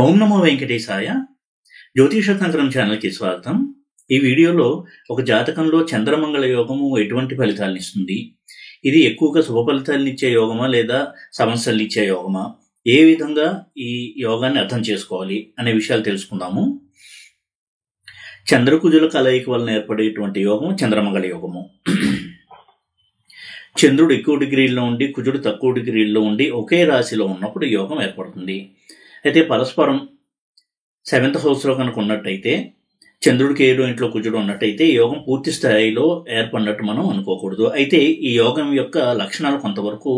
ఓం నమో వెంకటేశాయ. జ్యోతిష తంత్రం ఛానల్కి స్వాగతం. ఈ వీడియోలో ఒక జాతకంలో చంద్రమంగళ యోగము ఎటువంటి ఫలితాలను ఇస్తుంది, ఇది ఎక్కువగా శుభ ఫలితాలను ఇచ్చే యోగమా లేదా సమస్యలు ఇచ్చే యోగమా, ఏ విధంగా ఈ యోగాన్ని అర్థం చేసుకోవాలి అనే విషయాలు తెలుసుకుందాము. చంద్రకుజుల కలయిక వలన ఏర్పడేటువంటి యోగము చంద్రమంగళ యోగము. చంద్రుడు ఎక్కువ డిగ్రీల్లో ఉండి కుజుడు తక్కువ డిగ్రీల్లో ఉండి ఒకే రాశిలో ఉన్నప్పుడు యోగం ఏర్పడుతుంది. అయితే పరస్పరం 7th హౌస్లో కనుక ఉన్నట్టయితే, చంద్రుడికి 7వ ఇంట్లో కుజుడు ఉన్నట్టయితే యోగం పూర్తి స్థాయిలో ఏర్పడినట్టు మనం అనుకోకూడదు. అయితే ఈ యోగం యొక్క లక్షణాలు కొంతవరకు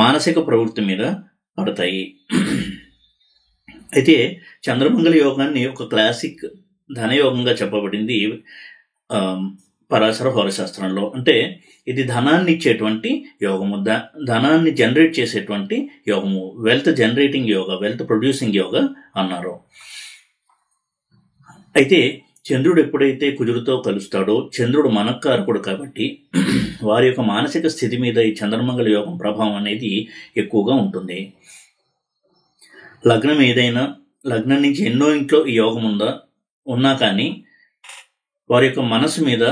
మానసిక ప్రవృత్తి మీద పడతాయి. అయితే చంద్రమంగళ యోగాన్ని ఒక క్లాసిక్ ధనయోగంగా చెప్పబడింది పరాశర హోరశాస్త్రంలో. అంటే ఇది ధనాన్ని ఇచ్చేటువంటి యోగము, ధనాన్ని జనరేట్ చేసేటువంటి యోగము, wealth generating yoga, wealth producing yoga అన్నారు. అయితే చంద్రుడు ఎప్పుడైతే కుజుడితో కలుస్తాడో, చంద్రుడు మనఃకారకుడు కాబట్టి వారి యొక్క మానసిక స్థితి మీద ఈ చంద్రమంగళ యోగం ప్రభావం అనేది ఎక్కువగా ఉంటుంది. లగ్నం ఏదైనా, లగ్నం నుంచి ఎన్నో ఇంట్లో ఈ యోగం ఉన్నా కానీ వారి యొక్క మనసు మీద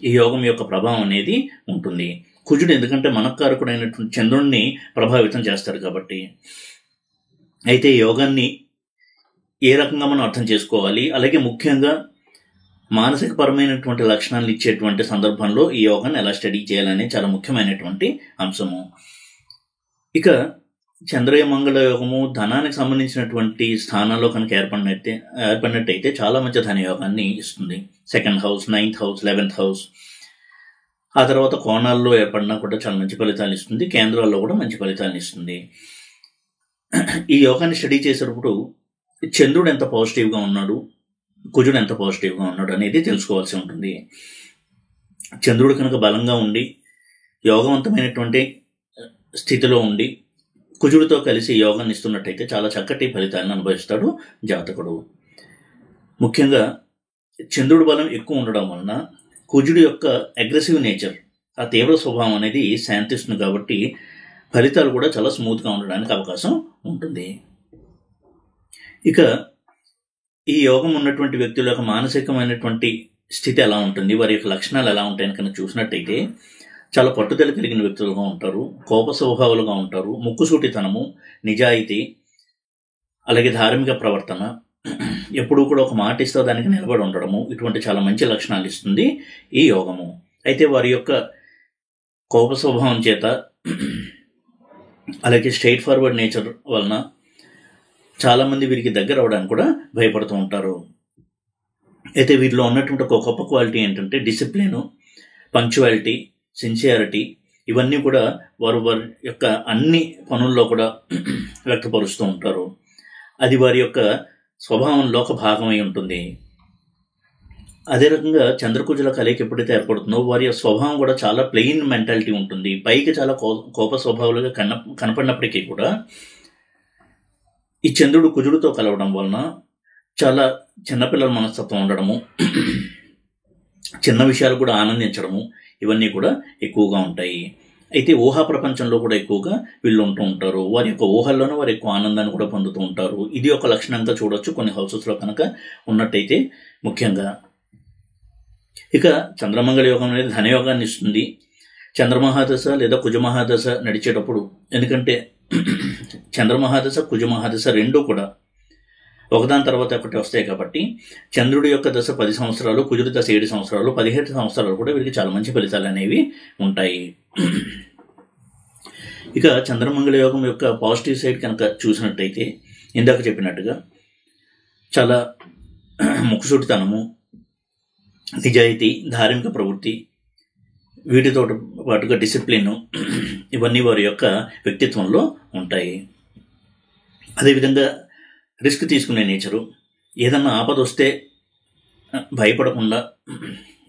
ఈ యోగం యొక్క ప్రభావం అనేది ఉంటుంది. కుజుడు ఎందుకంటే మనఃకారకుడైనటువంటి చంద్రుడిని ప్రభావితం చేస్తారు కాబట్టి. అయితే యోగాన్ని ఏ రకంగా మనం అర్థం చేసుకోవాలి, అలాగే ముఖ్యంగా మానసిక పరమైనటువంటి లక్షణాలు ఇచ్చేటువంటి సందర్భంలో ఈ యోగాన్ని ఎలా స్టడీ చేయాలనే చాలా ముఖ్యమైనటువంటి అంశము. ఇక చంద్రమంగళ యోగము ధనానికి సంబంధించినటువంటి స్థానాల్లో కనుక ఏర్పడినట్టయితే చాలా మంచి ధనయోగాన్ని ఇస్తుంది. 2nd house, 9th house, 11th house, ఆ తర్వాత కోణాల్లో ఏర్పడినా కూడా చాలా మంచి ఫలితాలు ఇస్తుంది. కేంద్రాల్లో కూడా మంచి ఫలితాలను ఇస్తుంది. ఈ యోగాన్ని స్టడీ చేసేటప్పుడు చంద్రుడు ఎంత పాజిటివ్గా ఉన్నాడు, కుజుడు ఎంత పాజిటివ్గా ఉన్నాడు అనేది తెలుసుకోవాల్సి ఉంటుంది. చంద్రుడు కనుక బలంగా ఉండి యోగవంతమైనటువంటి స్థితిలో ఉండి కుజుడితో కలిసి యోగాన్ని ఇస్తున్నట్టయితే చాలా చక్కటి ఫలితాలను అనుభవిస్తాడు జాతకుడు. ముఖ్యంగా చంద్రుడి బలం ఎక్కువ ఉండడం వలన కుజుడి యొక్క అగ్రెసివ్ నేచర్, ఆ తీవ్ర స్వభావం అనేది శాంతిస్తుంది కాబట్టి ఫలితాలు కూడా చాలా స్మూత్గా ఉండడానికి అవకాశం ఉంటుంది. ఇక ఈ యోగం ఉన్నటువంటి వ్యక్తుల యొక్క మానసికమైనటువంటి స్థితి ఎలా ఉంటుంది, వారి యొక్క లక్షణాలు ఎలా ఉంటాయని కనుక చూసినట్టయితే చాలా పట్టుదల కలిగిన వ్యక్తులుగా ఉంటారు, కోప స్వభావాలుగా ఉంటారు, ముక్కుసూటితనము, నిజాయితీ, అలాగే ధార్మిక ప్రవర్తన, ఎప్పుడూ కూడా ఒక మాట ఇస్తే దానికి నిలబడి ఉండడము, ఇటువంటి చాలా మంచి లక్షణాలు ఇస్తుంది ఈ యోగము. అయితే వారి యొక్క కోప స్వభావం చేత, అలాగే స్ట్రైట్ ఫార్వర్డ్ నేచర్ వలన చాలామంది వీరికి దగ్గర అవడానికి కూడా భయపడుతూ ఉంటారు. అయితే వీరిలో ఉన్నటువంటి ఒక గొప్ప క్వాలిటీ ఏంటంటే డిసిప్లిన్, పంక్చువాలిటీ, సిన్సియారిటీ, ఇవన్నీ కూడా వారి యొక్క అన్ని పనుల్లో కూడా వ్యక్తపరుస్తూ ఉంటారు. అది వారి యొక్క స్వభావంలో ఒక భాగమై ఉంటుంది. అదే రకంగా చంద్రకుజుల కలయిక ఎప్పుడైతే ఏర్పడుతుందో వారి యొక్క స్వభావం కూడా చాలా ప్లెయిన్ మెంటాలిటీ ఉంటుంది. పైకి చాలా కోప స్వభావాలుగా కనపడినప్పటికీ కూడా ఈ చంద్రుడు కుజుడితో కలవడం వలన చాలా చిన్నపిల్లల మనస్తత్వం ఉండడము, చిన్న విషయాలు కూడా ఆనందించడము, ఇవన్నీ కూడా ఎక్కువగా ఉంటాయి. అయితే ఊహా ప్రపంచంలో కూడా ఎక్కువగా వీళ్ళు ఉంటూ ఉంటారు. వారి యొక్క ఊహల్లోనూ వారు ఎక్కువ ఆనందాన్ని కూడా పొందుతూ ఉంటారు. ఇది ఒక లక్షణంగా చూడొచ్చు కొన్ని హౌసెస్లో కనుక ఉన్నట్టయితే ముఖ్యంగా. ఇక చంద్రమంగళ యోగం అనేది ధనయోగాన్ని ఇస్తుంది. చంద్రమహాదశ లేదా కుజమహాదశ నడిచేటప్పుడు, ఎందుకంటే చంద్రమహాదశ కుజమహాదశ రెండూ కూడా ఒకదాని తర్వాత ఒకటి వస్తాయి కాబట్టి చంద్రుడి యొక్క దశ 10 సంవత్సరాలు, కుజుడి దశ 7 సంవత్సరాలు, 17 సంవత్సరాలు కూడా వీరికి చాలా మంచి ఫలితాలు అనేవి ఉంటాయి. ఇక చంద్రమంగళ యోగం యొక్క పాజిటివ్ సైడ్ కనుక చూసినట్టయితే ఇందాక చెప్పినట్టుగా చాలా ముక్కుసూటితనము, నిజాయితీ, ధార్మిక ప్రవృత్తి, వీటితో పాటుగా డిసిప్లిన్, ఇవన్నీ వారి యొక్క వ్యక్తిత్వంలో ఉంటాయి. అదేవిధంగా రిస్క్ తీసుకునే నేచరు, ఏదన్నా ఆపద వస్తే భయపడకుండా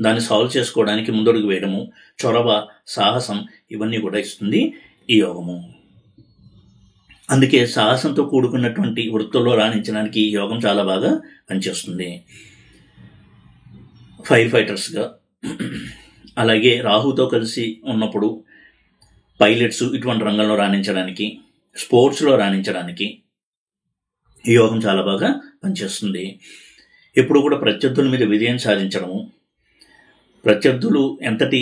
దాన్ని సాల్వ్ చేసుకోవడానికి ముందడుగు వేయడము, చొరవ, సాహసం, ఇవన్నీ కూడా ఇస్తుంది ఈ యోగము. అందుకే సాహసంతో కూడుకున్నటువంటి వృత్తుల్లో రాణించడానికి ఈ యోగం చాలా బాగా పనిచేస్తుంది. ఫైర్ ఫైటర్స్గా, అలాగే రాహుతో కలిసి ఉన్నప్పుడు పైలట్స్, ఇటువంటి రంగంలో రాణించడానికి, స్పోర్ట్స్లో రాణించడానికి, ఈ యోగం చాలా బాగా పనిచేస్తుంది. ఎప్పుడు కూడా ప్రత్యర్థుల మీద విజయం సాధించడము, ప్రత్యర్థులు ఎంతటి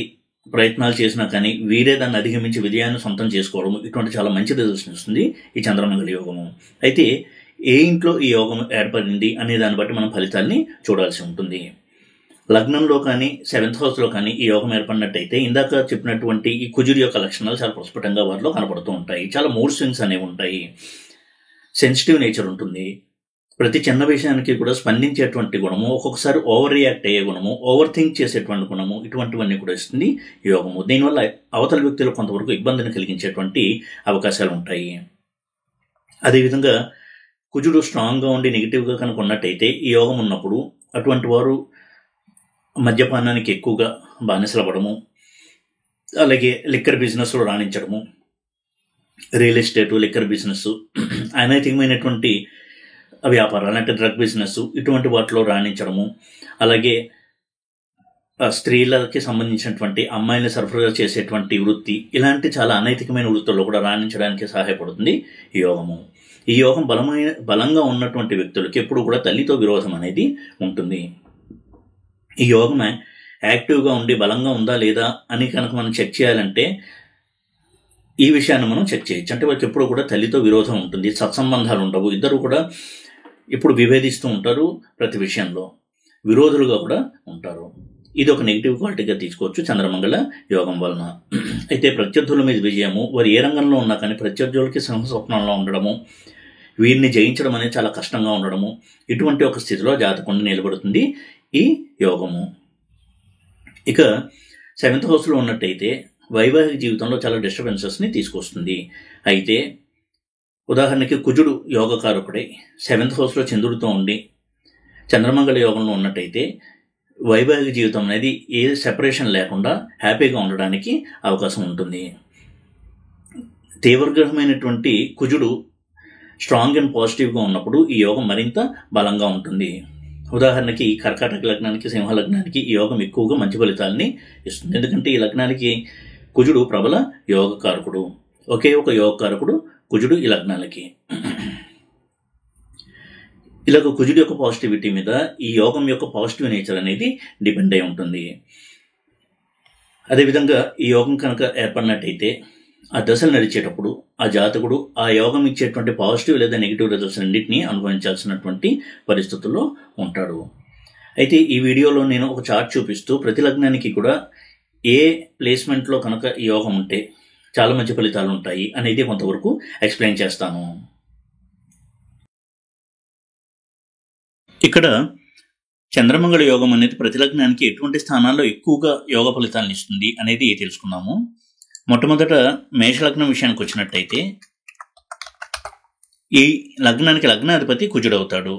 ప్రయత్నాలు చేసినా కానీ వీరే దాన్ని అధిగమించి విజయాన్ని సొంతం చేసుకోవడం, ఇటువంటి చాలా మంచి రిజల్ట్స్ని ఇస్తుంది ఈ చంద్రమంగళ యోగము. అయితే ఏ ఇంట్లో ఈ యోగం ఏర్పడింది అనే దాన్ని బట్టి మనం ఫలితాన్ని చూడాల్సి ఉంటుంది. లగ్నంలో కానీ 7th హౌస్లో కానీ ఈ యోగం ఏర్పడినట్టయితే ఇందాక చెప్పినటువంటి ఈ కుజుడి యొక్క లక్షణాలు చాలా ప్రస్ఫుటంగా వారిలో కనపడుతూ ఉంటాయి. చాలా మూడ్ స్వింగ్స్ అనేవి ఉంటాయి, సెన్సిటివ్ నేచర్ ఉంటుంది, ప్రతి చిన్న విషయానికి కూడా స్పందించేటువంటి గుణము, ఒక్కొక్కసారి ఓవర్ రియాక్ట్ అయ్యే గుణము, ఓవర్ థింక్ చేసేటువంటి గుణము, ఇటువంటివన్నీ కూడా ఇస్తుంది యోగము. దీనివల్ల అవతల వ్యక్తులు కొంతవరకు ఇబ్బందిని కలిగించేటువంటి అవకాశాలు ఉంటాయి. అదేవిధంగా కుజుడు స్ట్రాంగ్గా ఉండి నెగిటివ్గా కనుక ఉన్నట్టయితే ఈ యోగం ఉన్నప్పుడు అటువంటి వారు మద్యపానానికి ఎక్కువగా బానిసలవ్వడము, అలాగే లిక్కర్ బిజినెస్లో రాణించడము, రియల్ ఎస్టేటు, లిక్కర్ బిజినెస్, అనైతికమైనటువంటి వ్యాపారాలు అంటే డ్రగ్ బిజినెస్, ఇటువంటి వాటిలో రాణించడము, అలాగే స్త్రీలకి సంబంధించినటువంటి అమ్మాయిని సరఫరా చేసేటువంటి వృత్తి, ఇలాంటి చాలా అనైతికమైన వృత్తుల్లో కూడా రాణించడానికి సహాయపడుతుంది ఈ యోగము. ఈ యోగం బలంగా ఉన్నటువంటి వ్యక్తులకి ఎప్పుడు కూడా తల్లితో విరోధం అనేది ఉంటుంది. ఈ యోగం యాక్టివ్గా ఉండి బలంగా ఉందా లేదా అని కనుక మనం చెక్ చేయాలంటే ఈ విషయాన్ని మనం చెక్ చేయొచ్చు. అంటే వాళ్ళకి ఎప్పుడు కూడా తల్లితో విరోధం ఉంటుంది, సత్సంబంధాలు ఉండవు, ఇద్దరు కూడా ఇప్పుడు విభేదిస్తూ ఉంటారు, ప్రతి విషయంలో విరోధులుగా కూడా ఉంటారు. ఇది ఒక నెగిటివ్ క్వాలిటీగా తీసుకోవచ్చు చంద్రమంగళ యోగం వలన. అయితే ప్రత్యర్థుల మీద విజయము, వారు ఏ రంగంలో ఉన్నా కానీ ప్రత్యర్థులకి సింహస్వప్నంలో ఉండడము, వీరిని జయించడం అనేది చాలా కష్టంగా ఉండడము, ఇటువంటి ఒక స్థితిలో జాతకుండా నిలబడుతుంది ఈ యోగము. ఇక 7th హౌస్లో ఉన్నట్టయితే వైవాహిక జీవితంలో చాలా డిస్టర్బెన్సెస్ని తీసుకొస్తుంది. అయితే ఉదాహరణకి కుజుడు యోగకారకుడై 7th హౌస్లో చంద్రుడితో ఉండి చంద్రమంగళ యోగంలో ఉన్నట్టయితే వైవాహిక జీవితం అనేది ఏ సెపరేషన్ లేకుండా హ్యాపీగా ఉండడానికి అవకాశం ఉంటుంది. తీవ్రగ్రహమైనటువంటి కుజుడు స్ట్రాంగ్ అండ్ పాజిటివ్గా ఉన్నప్పుడు ఈ యోగం మరింత బలంగా ఉంటుంది. ఉదాహరణకి కర్కాటక లగ్నానికి, సింహ లగ్నానికి ఈ యోగం ఎక్కువగా మంచి ఫలితాలని ఇస్తుంది. ఎందుకంటే ఈ లగ్నానికి కుజుడు ప్రబల యోగకారకుడు, ఒకే ఒక యోగకారకుడు కుజుడు ఈ లగ్నాలకి. ఇలాగ కుజుడు యొక్క పాజిటివిటీ మీద ఈ యోగం యొక్క పాజిటివ్ నేచర్ అనేది డిపెండ్ అయి ఉంటుంది. అదేవిధంగా ఈ యోగం కనుక ఏర్పడినట్టయితే ఆ దశలు నడిచేటప్పుడు ఆ జాతకుడు ఆ యోగం ఇచ్చేటువంటి పాజిటివ్ లేదా నెగిటివ్ రిజల్ట్స్ రెండింటినీ అనుభవించాల్సినటువంటి పరిస్థితుల్లో ఉంటాడు. అయితే ఈ వీడియోలో నేను ఒక చార్ట్ చూపిస్తూ ప్రతి లగ్నానికి కూడా ఏ ప్లేస్మెంట్లో కనుక ఈ యోగం ఉంటే చాలా మంచి ఫలితాలు ఉంటాయి అనేది కొంతవరకు ఎక్స్ప్లెయిన్ చేస్తాను. ఇక్కడ చంద్రమంగళ యోగం అనేది ప్రతి లగ్నానికి ఎటువంటి స్థానాల్లో ఎక్కువగా యోగ ఫలితాలను ఇస్తుంది అనేది తెలుసుకున్నాము. మొట్టమొదట మేషలగ్నం విషయానికి వచ్చినట్టయితే ఈ లగ్నానికి లగ్నాధిపతి కుజుడు అవుతాడు.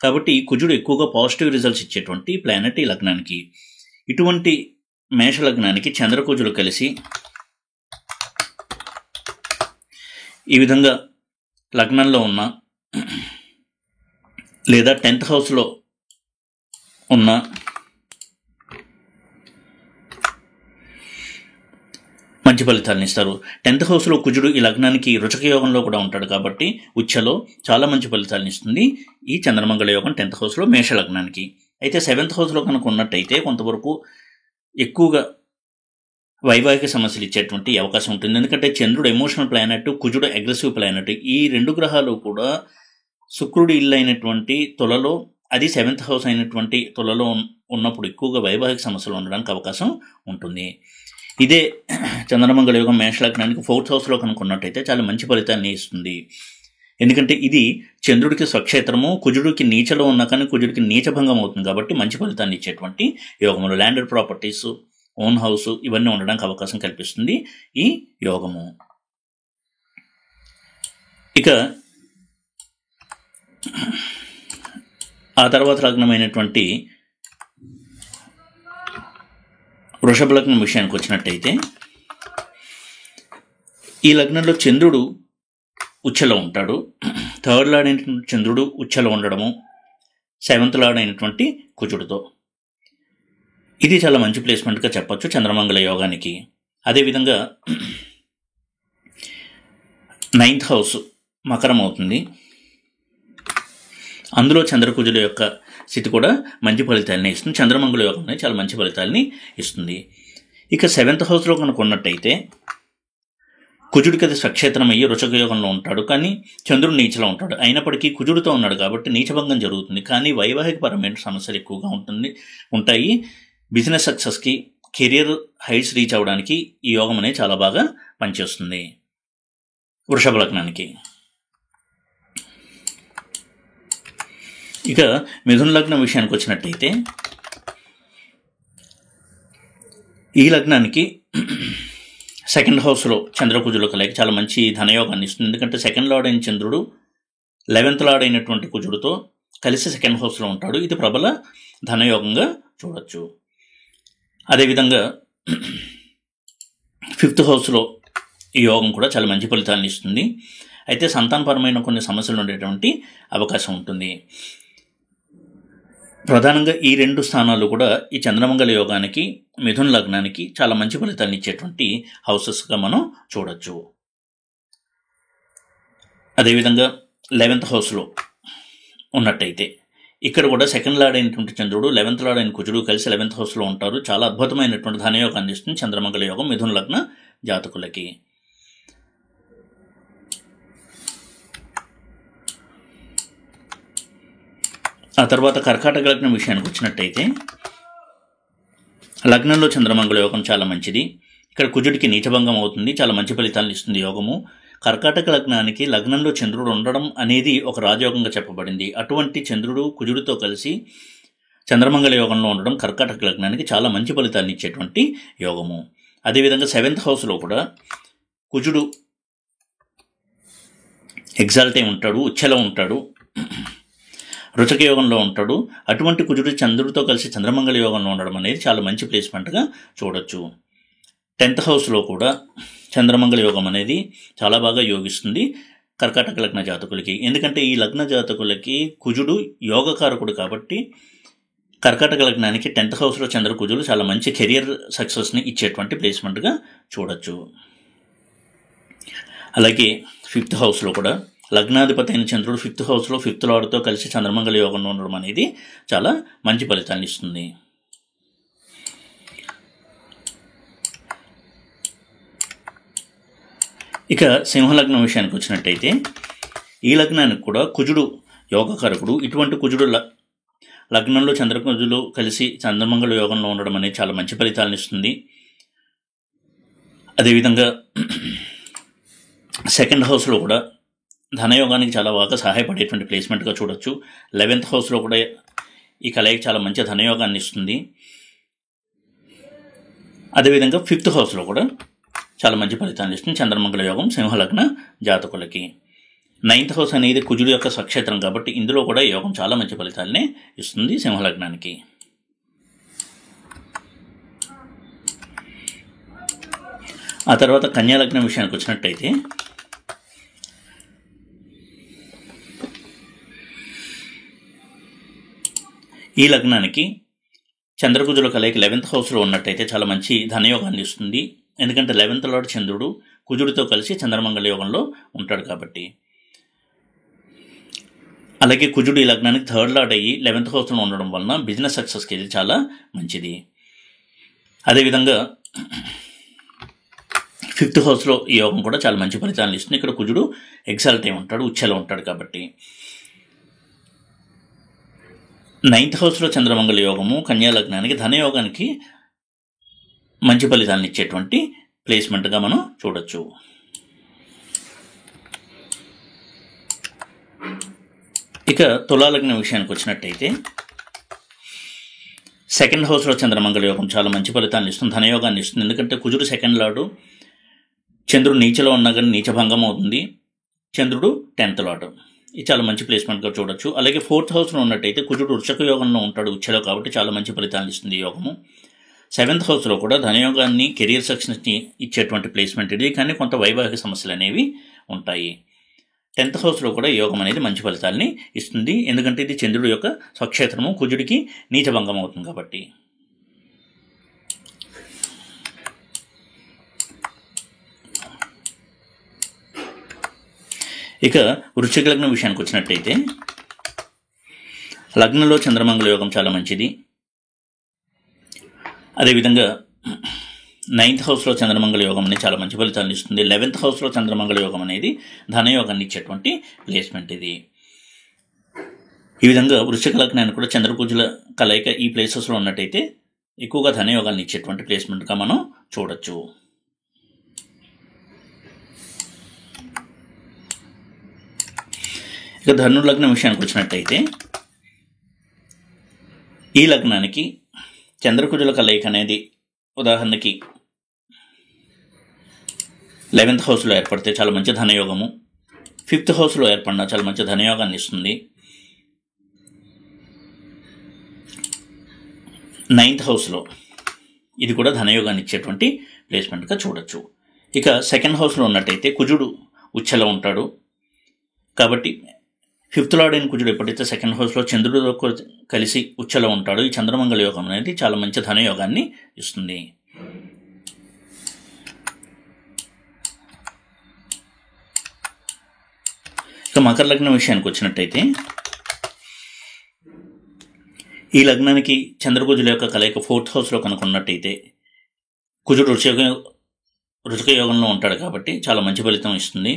కాబట్టి కుజుడు ఎక్కువగా పాజిటివ్ రిజల్ట్స్ ఇచ్చేటువంటి ప్లానెట్ ఈ లగ్నానికి. ఇటువంటి మేషలగ్నానికి చంద్రకుజులు కలిసి ఈ విధంగా లగ్నంలో ఉన్న లేదా 10th హౌస్లో ఉన్న మంచి ఫలితాలను ఇస్తారు. 10th హౌస్లో కుజుడు ఈ లగ్నానికి రుచక యోగంలో కూడా ఉంటాడు కాబట్టి ఉచ్చలో చాలా మంచి ఫలితాలను ఇస్తుంది ఈ చంద్రమంగళ యోగం 10th హౌస్లో మేష లగ్నానికి. అయితే 7th హౌస్లో కనుక ఉన్నట్టయితే కొంతవరకు ఎక్కువగా వైవాహిక సమస్యలు ఇచ్చేటువంటి అవకాశం ఉంటుంది. ఎందుకంటే చంద్రుడు ఎమోషనల్ ప్లానెట్, కుజుడు అగ్రెసివ్ ప్లానెట్. ఈ రెండు గ్రహాలు కూడా శుక్రుడి ఇల్లు అయినటువంటి తులలో, అది 7th హౌస్ అయినటువంటి తులలో ఉన్నప్పుడు ఎక్కువగా వైవాహిక సమస్యలు ఉండడానికి అవకాశం ఉంటుంది. ఇదే చంద్రమంగళ యోగం మేషలగ్నానికి 4th హౌస్లో కనుక ఉన్నట్టయితే చాలా మంచి ఫలితాన్ని ఇస్తుంది. ఎందుకంటే ఇది చంద్రుడికి స్వక్షేత్రము, కుజుడికి నీచలో ఉన్నా కానీ కుజుడికి నీచభంగం అవుతుంది కాబట్టి మంచి ఫలితాన్ని ఇచ్చేటువంటి యోగములు, ల్యాండెడ్ ప్రాపర్టీస్, ఓన్ హౌస్ ఇవన్నీ ఉండడానికి అవకాశం కల్పిస్తుంది ఈ యోగము. ఇక ఆ తర్వాత లగ్నమైనటువంటి వృషభ లగ్నం విషయానికి వచ్చినట్టయితే ఈ లగ్నంలో చంద్రుడు ఉచ్చలో ఉంటాడు. 3rd లార్డ్ అయినటువంటి చంద్రుడు ఉచ్చలో ఉండడము 7th లార్డ్ అయినటువంటి కుజుడితో, ఇది చాలా మంచి ప్లేస్మెంట్గా చెప్పచ్చు చంద్రమంగళ యోగానికి. అదేవిధంగా 9th హౌస్ మకరం అవుతుంది. అందులో చంద్రకుజుల యొక్క స్థితి కూడా మంచి ఫలితాలని ఇస్తుంది. చంద్రమంగళ యోగం అనేది చాలా మంచి ఫలితాలని ఇస్తుంది. ఇక 7th హౌస్లో కనుక ఉన్నట్టయితే కుజుడికి అది స్వక్షేత్రం అయ్యి వృషభ యోగంలో ఉంటాడు, కానీ చంద్రుడు నీచలో ఉంటాడు. అయినప్పటికీ కుజుడితో ఉన్నాడు కాబట్టి నీచభంగం జరుగుతుంది, కానీ వైవాహికపరమైన సమస్యలు ఎక్కువగా ఉంటాయి. బిజినెస్ సక్సెస్కి, కెరియర్ హైట్స్ రీచ్ అవ్వడానికి ఈ యోగం అనేది చాలా బాగా పనిచేస్తుంది వృషభ లగ్నానికి. ఇక మిథున లగ్నం విషయానికి వచ్చినట్టయితే ఈ లగ్నానికి 2nd హౌస్లో చంద్రకుజుల కలయిక చాలా మంచి ధనయోగాన్ని ఇస్తుంది. ఎందుకంటే 2nd లార్డ్ అయిన చంద్రుడు 11th లార్డ్ అయినటువంటి కుజుడితో కలిసి 2nd హౌస్లో ఉంటాడు. ఇది ప్రబల ధనయోగంగా చూడొచ్చు. అదేవిధంగా 5th హౌస్లో ఈ యోగం కూడా చాలా మంచి ఫలితాలను ఇస్తుంది. అయితే సంతానపరమైన కొన్ని సమస్యలు ఉండేటువంటి అవకాశం ఉంటుంది. ప్రధానంగా ఈ 2 స్థానాలు కూడా ఈ చంద్రమంగళ యోగానికి, మిథున లగ్నానికి చాలా మంచి ఫలితాలను ఇచ్చేటువంటి హౌసెస్గా మనం చూడొచ్చు. అదేవిధంగా 11th హౌస్లో ఉన్నట్టయితే ఇక్కడ కూడా 2nd లార్డ్ అయినటువంటి చంద్రుడు, 11th లార్డ్ అయిన కుజుడు కలిసి 11th హౌస్లో ఉంటారు. చాలా అద్భుతమైనటువంటి ధనయోగాన్ని ఇస్తుంది చంద్రమంగళ యోగం మిథున లగ్న జాతకులకి. ఆ తర్వాత కర్కాటక లగ్నం విషయానికి వచ్చినట్టయితే లగ్నంలో చంద్రమంగళ యోగం చాలా మంచిది. ఇక్కడ కుజుడికి నీచభంగం అవుతుంది, చాలా మంచి ఫలితాలను ఇస్తుంది యోగము. కర్కాటక లగ్నానికి లగ్నంలో చంద్రుడు ఉండడం అనేది ఒక రాజయోగంగా చెప్పబడింది. అటువంటి చంద్రుడు కుజుడితో కలిసి చంద్రమంగళ యోగంలో ఉండడం కర్కాటక లగ్నానికి చాలా మంచి ఫలితాలను ఇచ్చేటువంటి యోగము. అదేవిధంగా 7th హౌస్లో కూడా కుజుడు ఎగ్జాల్ట్ అయి ఉంటాడు, ఉచ్ఛలో ఉంటాడు, వృషభ యోగంలో ఉంటాడు. అటువంటి కుజుడు చంద్రుడితో కలిసి చంద్రమంగళ యోగంలో ఉండడం అనేది చాలా మంచి ప్లేస్మెంట్గా చూడొచ్చు. 10th హౌస్లో కూడా చంద్రమంగళ యోగం అనేది చాలా బాగా యోగిస్తుంది కర్కాటక లగ్న జాతకులకి. ఎందుకంటే ఈ లగ్న జాతకులకి కుజుడు యోగకారకుడు కాబట్టి కర్కాటక లగ్నానికి 10th హౌస్లో చంద్రకుజులు చాలా మంచి కెరియర్ సక్సెస్ని ఇచ్చేటువంటి ప్లేస్మెంట్గా చూడొచ్చు. అలాగే 5th హౌస్లో కూడా లగ్నాధిపతి అయిన చంద్రుడు 5th హౌస్లో 5th లార్డ్తో కలిసి చంద్రమంగళ యోగంలో ఉండడం అనేది చాలా మంచి ఫలితాన్ని ఇస్తుంది. ఇక సింహలగ్నం విషయానికి వచ్చినట్టయితే ఈ లగ్నానికి కూడా కుజుడు యోగకారకుడు. ఇటువంటి కుజుడు లగ్నంలో చంద్రకుజులు కలిసి చంద్రమంగళ యోగంలో ఉండడం అనేది చాలా మంచి ఫలితాలను ఇస్తుంది. అదేవిధంగా 2nd హౌస్లో కూడా ధనయోగానికి చాలా బాగా సహాయపడేటువంటి ప్లేస్మెంట్గా చూడొచ్చు. 11th హౌస్లో కూడా ఈ కలయిక చాలా మంచి ధనయోగాన్ని ఇస్తుంది. అదేవిధంగా 5th హౌస్లో కూడా చాలా మంచి ఫలితాన్ని ఇస్తుంది చంద్రమంగళ యోగం సింహలగ్న జాతకులకి. 9th హౌస్ అనేది కుజుడు యొక్క స్వక్షేత్రం కాబట్టి ఇందులో కూడా యోగం చాలా మంచి ఫలితాలనే ఇస్తుంది సింహలగ్నానికి. ఆ తర్వాత కన్యాలగ్నం విషయానికి వచ్చినట్టయితే ఈ లగ్నానికి చంద్రకుజుల కలయిక 11th హౌస్లో ఉన్నట్టయితే చాలా మంచి ధనయోగాన్ని ఇస్తుంది. ఎందుకంటే 11th లార్డ్ చంద్రుడు కుజుడితో కలిసి చంద్రమంగళ యోగంలో ఉంటాడు కాబట్టి. అలాగే కుజుడు ఈ లగ్నానికి 3rd లార్డ్ అయ్యి 11th హౌస్లో ఉండడం వలన బిజినెస్ సక్సెస్కి ఇది చాలా మంచిది. అదేవిధంగా 5th హౌస్లో ఈ యోగం కూడా చాలా మంచి ఫలితాలను ఇస్తుంది. ఇక్కడ కుజుడు ఎగ్జాల్ట్ అయి ఉంటాడు, ఉచ్ఛలో ఉంటాడు కాబట్టి. 9th హౌస్లో చంద్రమంగళ యోగము కన్యా లగ్నానికి ధనయోగానికి మంచి ఫలితాలను ఇచ్చేటువంటి ప్లేస్మెంట్గా మనం చూడొచ్చు. ఇక తులాలగ్నం విషయానికి వచ్చినట్టయితే 2nd హౌస్లో చంద్రమంగళ యోగం చాలా మంచి ఫలితాలను ఇస్తుంది, ధనయోగాన్ని ఇస్తుంది. ఎందుకంటే కుజుడు 2nd లార్డు, చంద్రుడు నీచలో ఉన్నా కానీ నీచభంగం అవుతుంది, చంద్రుడు 10th లార్డు. ఇది చాలా మంచి ప్లేస్మెంట్గా చూడొచ్చు. అలాగే 4th హౌస్లో ఉన్నట్టయితే కుజుడు వృషభ యోగంలో ఉంటాడు ఉచ్ఛలో కాబట్టి చాలా మంచి ఫలితాలను ఇస్తుంది ఈ యోగము. 7th హౌస్లో కూడా ధనయోగాన్ని, కెరియర్ సక్సెస్ని ఇచ్చేటువంటి ప్లేస్మెంట్ ఇది, కానీ కొంత వైవాహిక సమస్యలు అనేవి ఉంటాయి. 10th హౌస్లో కూడా యోగం అనేది మంచి ఫలితాలని ఇస్తుంది. ఎందుకంటే ఇది చంద్రుడు యొక్క స్వక్షేత్రము, కుజుడికి నీచభంగం అవుతుంది కాబట్టి. ఇక వృశ్చిక లగ్నం విషయానికి వచ్చినట్టయితే లగ్నంలో చంద్రమంగళ యోగం చాలా మంచిది. అదేవిధంగా 9th హౌస్లో చంద్రమంగళ యోగం అనేది చాలా మంచి ఫలితాలను ఇస్తుంది. 11th హౌస్లో చంద్రమంగళ యోగం అనేది ధనయోగాన్ని ఇచ్చేటువంటి ప్లేస్మెంట్ ఇది. ఈ విధంగా వృశ్చిక లగ్నాన్ని కూడా చంద్రకుజుల కలయిక ఈ ప్లేసెస్లో ఉన్నట్టయితే ఎక్కువగా ధనయోగాన్ని ఇచ్చేటువంటి ప్లేస్మెంట్గా మనం చూడొచ్చు. ఇక ధను లగ్నం విషయానికి వచ్చినట్టయితే ఈ లగ్నానికి చంద్రకుజుల కలయిక అనేది ఉదాహరణకి 11th హౌస్లో ఏర్పడితే చాలా మంచి ధనయోగము, 5th హౌస్లో ఏర్పడినా చాలా మంచి ధనయోగాన్ని ఇస్తుంది, 9th హౌస్లో ఇది కూడా ధనయోగాన్ని ఇచ్చేటువంటి ప్లేస్మెంట్గా చూడొచ్చు. ఇక 2nd హౌస్లో ఉన్నట్టయితే కుజుడు ఉచ్చలో ఉంటాడు కాబట్టి 5th లార్డ్ అయిన కుజుడు ఎప్పుడైతే 2nd హౌస్లో చంద్రుడితో కలిసి ఉచ్చలో ఉంటాడో ఈ చంద్రమంగళ యోగం అనేది చాలా మంచి ధనయోగాన్ని ఇస్తుంది. ఇక మకర లగ్నం విషయానికి వచ్చినట్టయితే ఈ లగ్నానికి చంద్రకుజుల యొక్క కలయిక 4th హౌస్లో కనుక ఉన్నట్టయితే కుజుడు రుచిక యోగంలో ఉంటాడు కాబట్టి చాలా మంచి ఫలితం ఇస్తుంది.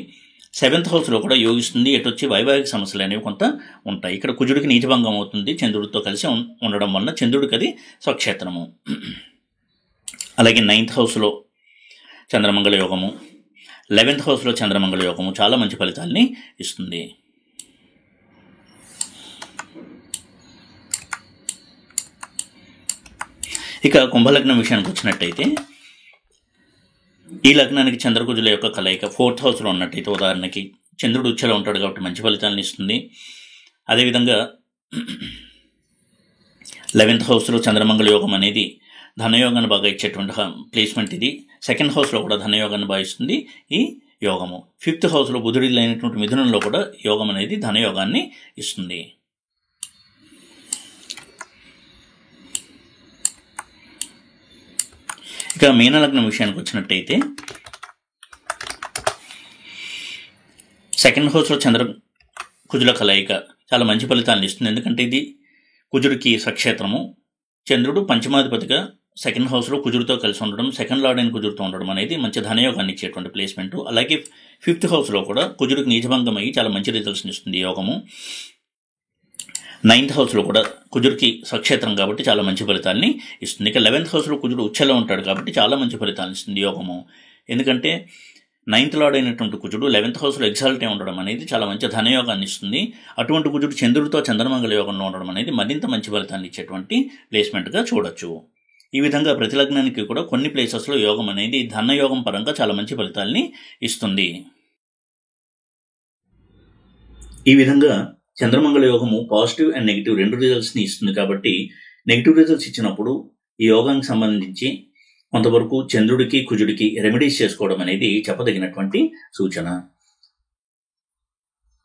7th హౌస్లో కూడా యోగిస్తుంది. ఎటొచ్చి వైవాహిక సమస్యలు అనేవి కొంత ఉంటాయి. ఇక్కడ కుజుడికి నీచభంగం అవుతుంది చంద్రుడితో కలిసి ఉండడం వలన, చంద్రుడికి అది స్వక్షేత్రము. అలాగే 9th హౌస్లో చంద్రమంగళ యోగము, 11th హౌస్లో చంద్రమంగళ యోగము చాలా మంచి ఫలితాలని ఇస్తుంది. ఇక కుంభలగ్నం విషయానికి వచ్చినట్టయితే ఈ లగ్నానికి చంద్రకుజుల యొక్క కలయిక 4th హౌస్లో ఉన్నట్టయితే ఉదాహరణకి చంద్రుడు ఉచ్చలో ఉంటాడు కాబట్టి మంచి ఫలితాలను ఇస్తుంది. అదేవిధంగా 11th హౌస్లో చంద్రమంగళ యోగం అనేది ధనయోగాన్ని బాగా ఇచ్చేటువంటి ప్లేస్మెంట్ ఇది. 2nd హౌస్లో కూడా ధనయోగాన్ని బాగా ఇస్తుంది ఈ యోగము. 5th హౌస్లో బుధుడి అయినటువంటి మిథునంలో కూడా యోగం అనేది ధనయోగాన్ని ఇస్తుంది. ఇక మీనలగ్నం విషయానికి వచ్చినట్టయితే 2nd హౌస్లో కుజుల కలయిక చాలా మంచి ఫలితాలను ఇస్తుంది. ఎందుకంటే ఇది కుజుడికి స్వక్షేత్రము. చంద్రుడు పంచమాధిపతిగా 2nd హౌస్లో కుజుడితో కలిసి ఉండడం, 2nd లార్డ్ అయిన కుజుడితో ఉండడం అనేది మంచి ధనయోగాన్ని ఇచ్చేటువంటి ప్లేస్మెంట్. అలాగే 5th హౌస్లో కూడా కుజుడికి నీచభంగం అయ్యి చాలా మంచి రిజల్ట్స్ని ఇస్తుంది యోగము. 9th హౌస్లో కూడా కుజుడికి స్వక్షేత్రం కాబట్టి చాలా మంచి ఫలితాలని ఇస్తుంది. ఇక 11th హౌస్లో కుజుడు ఉచ్చలో ఉంటాడు కాబట్టి చాలా మంచి ఫలితాలను ఇస్తుంది యోగము. ఎందుకంటే 9th లార్డ్ అయినటువంటి కుజుడు 11th హౌస్లో ఎగ్జాల్ట్ అయి ఉండడం అనేది చాలా మంచి ధనయోగాన్ని ఇస్తుంది. అటువంటి కుజుడు చంద్రుడితో చంద్రమంగళ యోగంలో ఉండడం అనేది మరింత మంచి ఫలితాన్ని ఇచ్చేటువంటి ప్లేస్మెంట్గా చూడొచ్చు. ఈ విధంగా ప్రతి లగ్నానికి కూడా కొన్ని ప్లేసెస్లో యోగం అనేది ధనయోగం పరంగా చాలా మంచి ఫలితాలని ఇస్తుంది. ఈ విధంగా చంద్రమంగళ యోగము పాజిటివ్ అండ్ నెగిటివ్ రెండు రిజల్ట్స్ని ఇస్తుంది. కాబట్టి నెగిటివ్ రిజల్ట్స్ ఇచ్చినప్పుడు ఈ యోగానికి సంబంధించి కొంతవరకు చంద్రుడికి కుజుడికి రెమెడీస్ చేసుకోవడం అనేది చెప్పదగినటువంటి సూచన.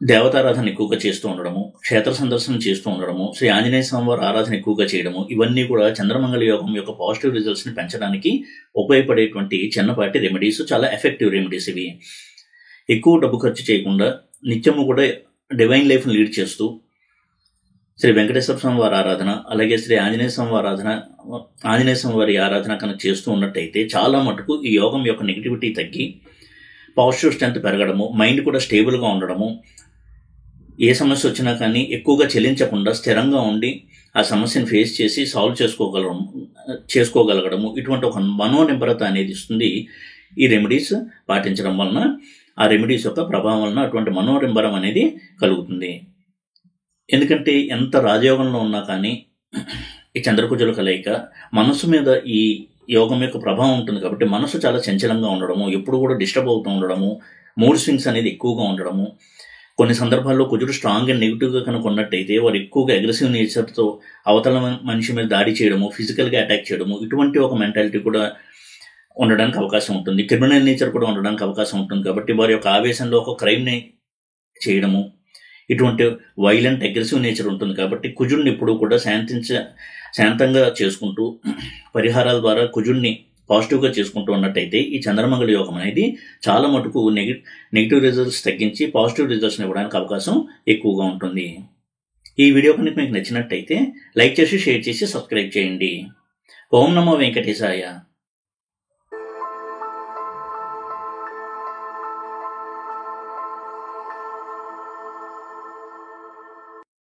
దేవతారాధన ఎక్కువగా చేస్తూ ఉండడము, క్షేత్ర సందర్శనం చేస్తూ ఉండడము, శ్రీ ఆంజనేయ స్వామివారి ఆరాధన ఎక్కువగా చేయడము, ఇవన్నీ కూడా చంద్రమంగళ యోగం యొక్క పాజిటివ్ రిజల్ట్స్ని పెంచడానికి ఉపయోగపడేటువంటి చిన్నపాటి రెమెడీస్, చాలా ఎఫెక్టివ్ రెమెడీస్ ఇవి. ఎక్కువ డబ్బు ఖర్చు చేయకుండా నిత్యము కూడా డివైన్ లైఫ్ని లీడ్ చేస్తూ శ్రీ వెంకటేశ్వర స్వామి వారి ఆరాధన, అలాగే శ్రీ ఆంజనేయ స్వామి వారి ఆరాధన కనుక చేస్తూ ఉన్నట్టయితే చాలా మటుకు ఈ యోగం యొక్క నెగిటివిటీ తగ్గి పాజిటివ్ స్ట్రెంత్ పెరగడము, మైండ్ కూడా స్టేబుల్గా ఉండడము, ఏ సమస్య వచ్చినా కానీ ఎక్కువగా చెల్లించకుండా స్థిరంగా ఉండి ఆ సమస్యను ఫేస్ చేసి సాల్వ్ చేసుకోగలగడము, ఇటువంటి ఒక మనోనిబ్బరత అనేది ఇస్తుంది ఈ రెమెడీస్ పాటించడం వలన. ఆ రెమెడీస్ యొక్క ప్రభావం వలన అటువంటి మనోనిబ్బరం అనేది కలుగుతుంది. ఎందుకంటే ఎంత రాజయోగంలో ఉన్నా కానీ ఈ చంద్రకుజుల కలయిక మనసు మీద ఈ యోగం యొక్క ప్రభావం ఉంటుంది. కాబట్టి మనసు చాలా చంచలంగా ఉండడము, ఎప్పుడు కూడా డిస్టర్బ్ అవుతూ ఉండడము, మూడ్ స్వింగ్స్ అనేది ఎక్కువగా ఉండడము, కొన్ని సందర్భాల్లో కుజుడు స్ట్రాంగ్ అండ్ నెగిటివ్గా కనుక ఉన్నట్టయితే వారు ఎక్కువగా అగ్రెసివ్ నేచర్తో అవతల మనిషి మీద దాడి చేయడము, ఫిజికల్గా అటాక్ చేయడము, ఇటువంటి ఒక మెంటాలిటీ కూడా ఉండడానికి అవకాశం ఉంటుంది. క్రిమినల్ నేచర్ కూడా ఉండడానికి అవకాశం ఉంటుంది. కాబట్టి వారి యొక్క ఆవేశంలో ఒక క్రైమ్ని చేయడము, ఇటువంటి వైలెంట్ అగ్రెసివ్ నేచర్ ఉంటుంది. కాబట్టి కుజుడిని ఎప్పుడు కూడా శాంతంగా చేసుకుంటూ పరిహారాల ద్వారా కుజుడిని పాజిటివ్గా చేసుకుంటూ ఉన్నట్టయితే ఈ చంద్రమంగళ యోగం అనేది చాలా మటుకు నెగిటివ్ రిజల్ట్స్ తగ్గించి పాజిటివ్ రిజల్ట్స్ని ఇవ్వడానికి అవకాశం ఎక్కువగా ఉంటుంది. ఈ వీడియో కనుక మీకు నచ్చినట్టయితే లైక్ చేసి, షేర్ చేసి, సబ్స్క్రైబ్ చేయండి. ఓం నమో వెంకటేశాయ.